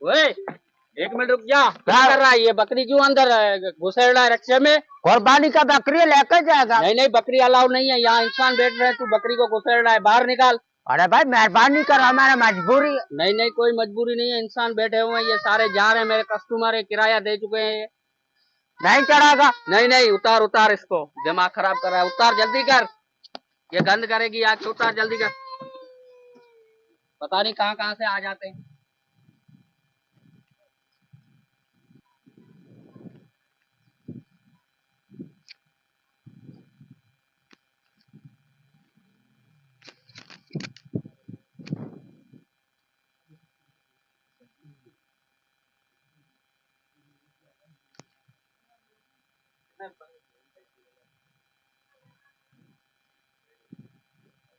ओए, एक मिनट रुक जा। क्या कर रहा है ये? बकरी क्यों अंदर घुसेड़ रहा है रक्षे में? कुर्बानी का बकरी लेकर जाएगा। नहीं नहीं, बकरी अलाउ नहीं है यहाँ। इंसान बैठ रहे हैं, तू बकरी को घुसेड़ रहा है। बाहर निकाल। अरे भाई मेहरबानी करो, हमारा मजबूरी। नहीं नहीं, कोई मजबूरी नहीं है। इंसान बैठे हुए हैं, ये सारे जा रहे हैं, मेरे कस्टमर है, किराया दे चुके हैं ये। नहीं चढ़ागा। नहीं नहीं, उतार उतार इसको, दिमाग खराब कर रहा है। उतार जल्दी कर, ये गंद करेगी आग। उतार जल्दी कर। पता नहीं कहाँ कहाँ से आ जाते हैं।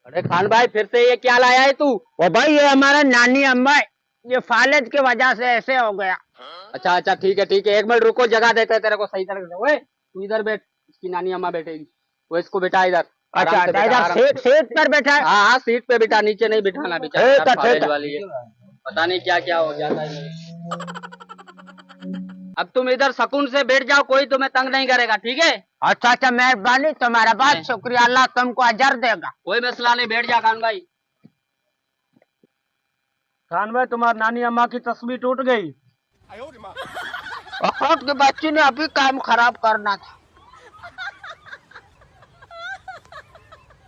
अरे खान भाई, फिर से ये क्या लाया है तू? वो भाई ये हमारा नानी अम्मा है, ये फालज की वजह से ऐसे हो गया। अच्छा अच्छा, ठीक है ठीक है, एक मिनट रुको, जगह देते हैं तेरे को सही तरह से। ओए तू इधर बैठ, इसकी नानी अम्मा बैठेगी। वो इसको बिठा इधर। अच्छा इधर सीट पर बैठा है। हाँ हाँ, सीट पे बिठा, नीचे नहीं बिठाना। बेचारा फालज वाली है, पता नहीं क्या क्या हो जाता है। अब तुम इधर सुकून से बैठ जाओ, कोई तुम्हें तंग नहीं करेगा, ठीक है? अच्छा अच्छा, मेहरबानी, तुम्हारा बहुत शुक्रिया, अल्लाह तुमको अजर देगा। कोई मसला नहीं, बैठ जा खान भाई। खान भाई, तुम्हारी नानी अम्मा की तस्वीर टूट गई। के बच्चे ने अभी काम खराब करना था।